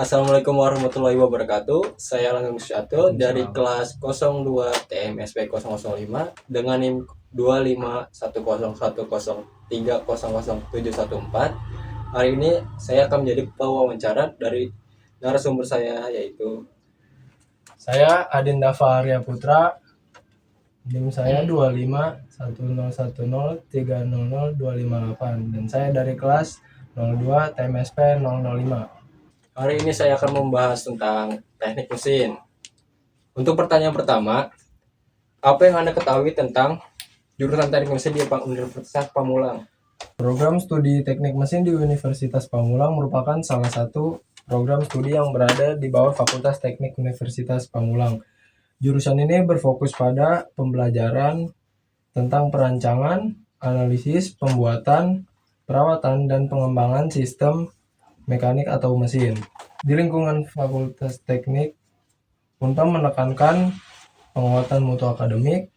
Assalamualaikum warahmatullahi wabarakatuh. Saya Langgeng Syato dari kelas 02 TMSP 005 dengan NIM 2510103007114. Hari ini saya akan menjadi pewawancara dari narasumber saya, yaitu Saya Adinda Faharia Putra, NIM saya 251010300258 dan saya dari kelas 02 TMSP 005. hari ini saya akan membahas tentang teknik mesin. Untuk pertanyaan pertama, apa yang Anda ketahui tentang jurusan teknik mesin di Universitas Pamulang? Program studi teknik mesin di Universitas Pamulang merupakan salah satu program studi yang berada di bawah Fakultas Teknik Universitas Pamulang. Jurusan ini berfokus pada pembelajaran tentang perancangan, analisis, pembuatan, perawatan, dan pengembangan sistem mekanik atau mesin. Di lingkungan Fakultas Teknik, Unpam menekankan penguatan mutu akademik,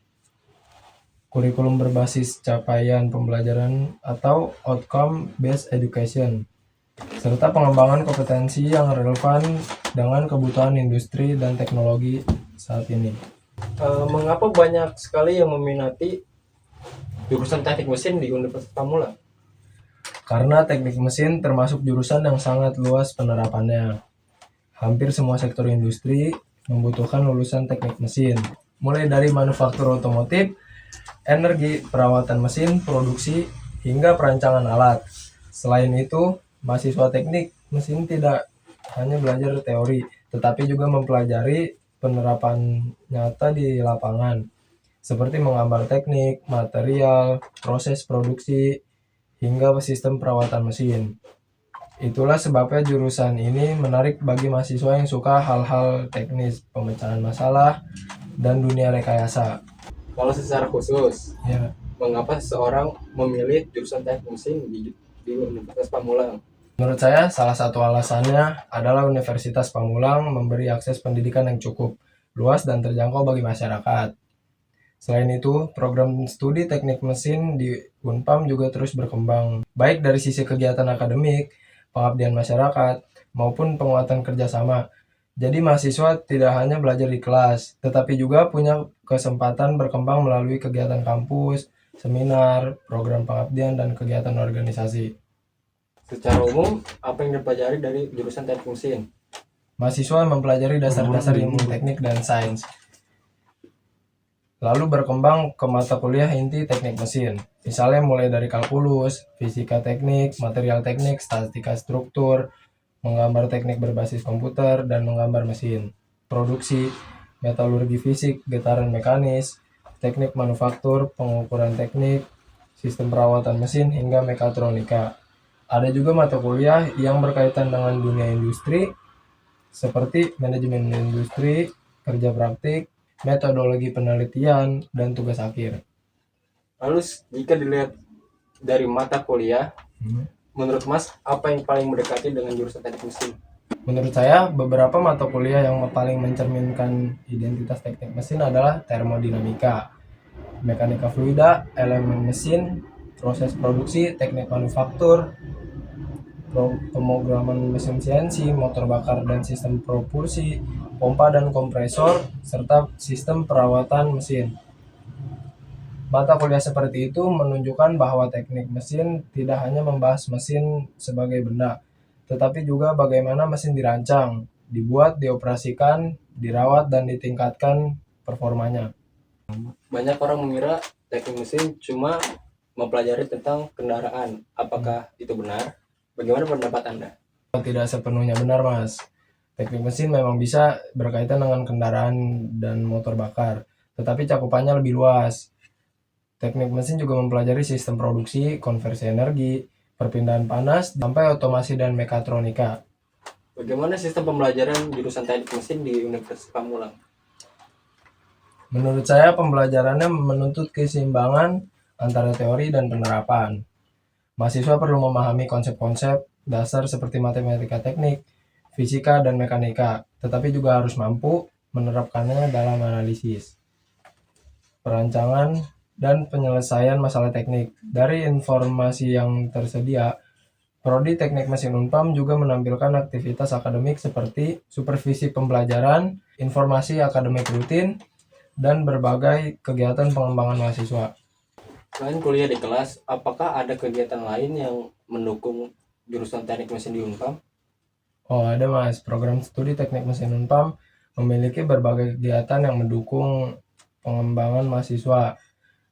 kurikulum berbasis capaian pembelajaran atau outcome based education, serta pengembangan kompetensi yang relevan dengan kebutuhan industri dan teknologi saat ini. Mengapa banyak sekali yang meminati jurusan teknik mesin di Universitas Pamulang? Karena teknik mesin termasuk jurusan yang sangat luas penerapannya. Hampir semua sektor industri membutuhkan lulusan teknik mesin, mulai dari manufaktur otomotif, energi, perawatan mesin, produksi, hingga perancangan alat. Selain itu, mahasiswa teknik mesin tidak hanya belajar teori, tetapi juga mempelajari penerapan nyata di lapangan, seperti menggambar teknik, material, proses produksi, hingga sistem perawatan mesin. Itulah sebabnya jurusan ini menarik bagi mahasiswa yang suka hal-hal teknis, pemecahan masalah, dan dunia rekayasa. Kalau secara khusus, Ya, mengapa seseorang memilih jurusan teknik mesin di Universitas Pamulang? menurut saya salah satu alasannya adalah Universitas Pamulang memberi akses pendidikan yang cukup luas dan terjangkau bagi masyarakat. Selain itu, program studi teknik mesin di Unpam juga terus berkembang, baik dari sisi kegiatan akademik, pengabdian masyarakat, maupun penguatan kerjasama. Jadi mahasiswa tidak hanya belajar di kelas, tetapi juga punya kesempatan berkembang melalui kegiatan kampus, seminar, program pengabdian, dan kegiatan organisasi. Secara umum, apa yang dipelajari dari jurusan teknik mesin? Mahasiswa mempelajari dasar-dasar ilmu teknik dan sains, lalu berkembang ke mata kuliah inti teknik mesin. Misalnya mulai dari kalkulus, fisika teknik, material teknik, statistika struktur, menggambar teknik berbasis komputer, dan menggambar mesin. Produksi, metalurgi fisik, getaran mekanis, teknik manufaktur, pengukuran teknik, sistem perawatan mesin, hingga mekatronika. Ada juga mata kuliah yang berkaitan dengan dunia industri, seperti manajemen industri, kerja praktik, metodologi penelitian, dan tugas akhir. Lalu jika dilihat dari mata kuliah, menurut Mas, apa yang paling mendekati dengan jurusan teknik mesin? Menurut saya, beberapa mata kuliah yang paling mencerminkan identitas teknik mesin adalah termodinamika, mekanika fluida, elemen mesin, proses produksi, teknik manufaktur, pemrograman mesin CNC, motor bakar dan sistem propulsi, pompa dan kompresor, serta sistem perawatan mesin. Mata kuliah seperti itu menunjukkan bahwa teknik mesin tidak hanya membahas mesin sebagai benda, tetapi juga bagaimana mesin dirancang, dibuat, dioperasikan, dirawat, dan ditingkatkan performanya. Banyak orang mengira teknik mesin cuma mempelajari tentang kendaraan. Apakah itu benar? Bagaimana pendapat Anda? Tidak sepenuhnya benar, Mas. Teknik mesin memang bisa berkaitan dengan kendaraan dan motor bakar, tetapi cakupannya lebih luas. Teknik mesin juga mempelajari sistem produksi, konversi energi, perpindahan panas, sampai otomasi dan mekatronika. Bagaimana sistem pembelajaran jurusan teknik mesin di Universitas Pamulang? Menurut saya pembelajarannya menuntut keseimbangan antara teori dan penerapan. Mahasiswa perlu memahami konsep-konsep dasar seperti matematika teknik, fisika, dan mekanika, tetapi juga harus mampu menerapkannya dalam analisis, perancangan, dan penyelesaian masalah teknik. Dari informasi yang tersedia, Prodi Teknik Mesin Unpam juga menampilkan aktivitas akademik seperti supervisi pembelajaran, informasi akademik rutin, dan berbagai kegiatan pengembangan mahasiswa. Selain kuliah di kelas, apakah ada kegiatan lain yang mendukung jurusan teknik mesin di Unpam? Oh, ada Mas. Program studi Teknik Mesin Unpam memiliki berbagai kegiatan yang mendukung pengembangan mahasiswa.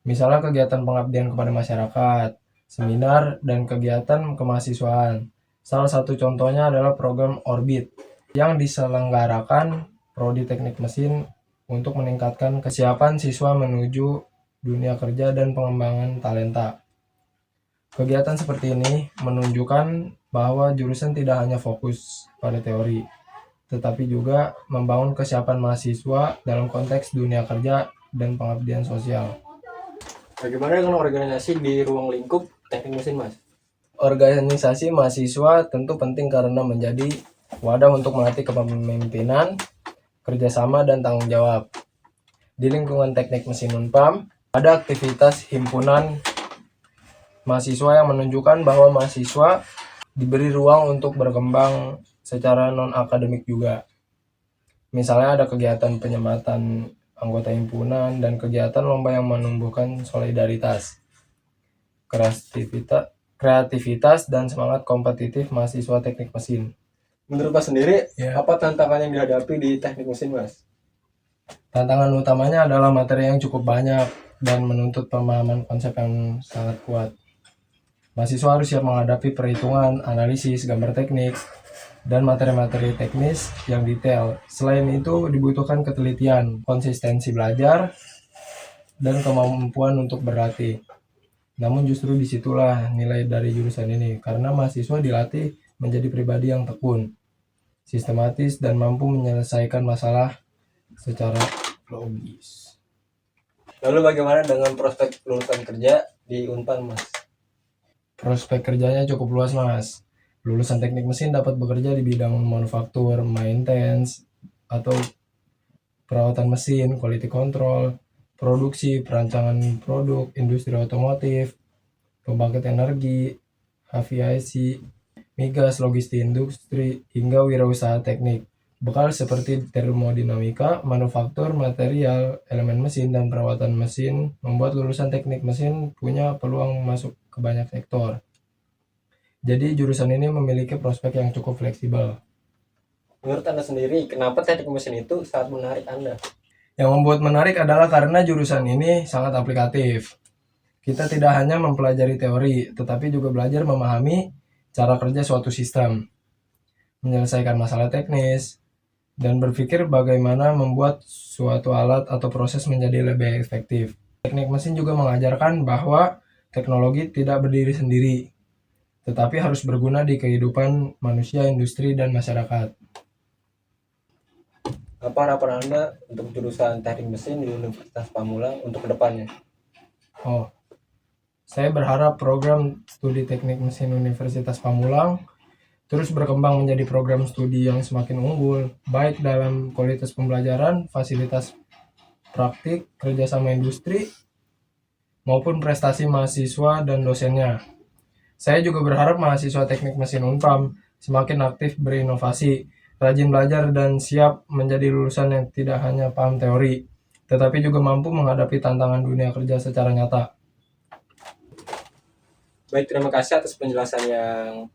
Misalnya kegiatan pengabdian kepada masyarakat, seminar, dan kegiatan kemahasiswaan. Salah satu contohnya adalah program Orbit yang diselenggarakan Prodi Teknik Mesin untuk meningkatkan kesiapan siswa menuju dunia kerja dan pengembangan talenta. Kegiatan seperti ini menunjukkan bahwa jurusan tidak hanya fokus pada teori, tetapi juga membangun kesiapan mahasiswa dalam konteks dunia kerja dan pengabdian sosial. Bagaimana dengan organisasi di ruang lingkup teknik mesin, Mas? Organisasi mahasiswa tentu penting karena menjadi wadah untuk melatih kepemimpinan, kerjasama, dan tanggung jawab. Di lingkungan teknik mesin Unpam, ada aktivitas himpunan mahasiswa yang menunjukkan bahwa mahasiswa diberi ruang untuk berkembang secara non-akademik juga. Misalnya ada kegiatan penyematan anggota himpunan dan kegiatan lomba yang menumbuhkan solidaritas, kreativitas, dan semangat kompetitif mahasiswa teknik mesin. Menurut Mas sendiri, Ya. apa tantangan yang dihadapi di teknik mesin, Mas? Tantangan utamanya adalah materi yang cukup banyak dan menuntut pemahaman konsep yang sangat kuat. Mahasiswa harus siap menghadapi perhitungan, analisis, gambar teknik, dan materi-materi teknis yang detail. Selain itu, dibutuhkan ketelitian, konsistensi belajar, dan kemampuan untuk berlatih. Namun justru disitulah nilai dari jurusan ini, karena mahasiswa dilatih menjadi pribadi yang tekun, sistematis, dan mampu menyelesaikan masalah secara logis. Lalu bagaimana dengan prospek lulusan kerja di Unpam, Mas? Prospek kerjanya cukup luas, Mas. Lulusan teknik mesin dapat bekerja di bidang manufaktur, maintenance, atau perawatan mesin, quality control, produksi, perancangan produk, industri otomotif, pembangkit energi, aviasi, migas, logistik industri, hingga wirausaha teknik. Bekal seperti termodinamika, manufaktur, material, elemen mesin, dan perawatan mesin membuat lulusan teknik mesin punya peluang masuk ke banyak sektor. Jadi jurusan ini memiliki prospek yang cukup fleksibel. Menurut Anda sendiri, kenapa teknik mesin itu sangat menarik Anda? Yang membuat menarik adalah karena jurusan ini sangat aplikatif. Kita tidak hanya mempelajari teori, tetapi juga belajar memahami cara kerja suatu sistem, menyelesaikan masalah teknis, dan berpikir bagaimana membuat suatu alat atau proses menjadi lebih efektif. Teknik mesin juga mengajarkan bahwa teknologi tidak berdiri sendiri, tetapi harus berguna di kehidupan manusia, industri, dan masyarakat. Apa harapan Anda untuk jurusan teknik mesin di Universitas Pamulang untuk kedepannya? Saya berharap program studi teknik mesin Universitas Pamulang terus berkembang menjadi program studi yang semakin unggul, baik dalam kualitas pembelajaran, fasilitas praktik, kerjasama industri, maupun prestasi mahasiswa dan dosennya. Saya juga berharap mahasiswa teknik mesin Unpam semakin aktif berinovasi, rajin belajar, dan siap menjadi lulusan yang tidak hanya paham teori, tetapi juga mampu menghadapi tantangan dunia kerja secara nyata. Baik, terima kasih atas penjelasan yang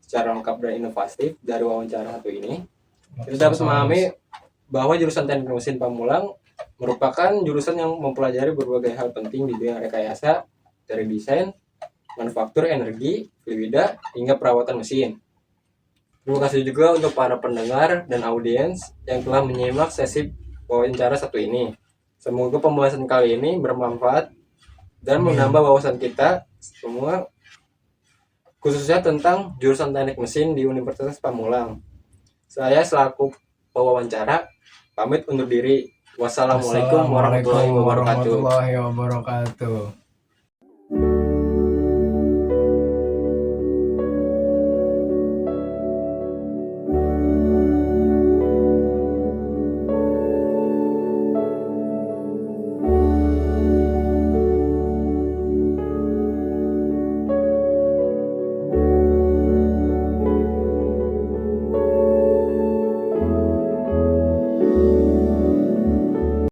secara lengkap dan inovatif dari wawancara satu ini. Kita dapat memahami bahwa jurusan teknik mesin Pamulang merupakan jurusan yang mempelajari berbagai hal penting di bidang rekayasa, dari desain, manufaktur, energi, fluida, hingga perawatan mesin. Terima kasih juga untuk para pendengar dan audiens yang telah menyimak sesi wawancara satu ini. Semoga pembahasan kali ini bermanfaat dan menambah wawasan kita semua, khususnya tentang jurusan teknik mesin di Universitas Pamulang. Saya selaku pewawancara pamit undur diri. Wassalamualaikum warahmatullahi wabarakatuh.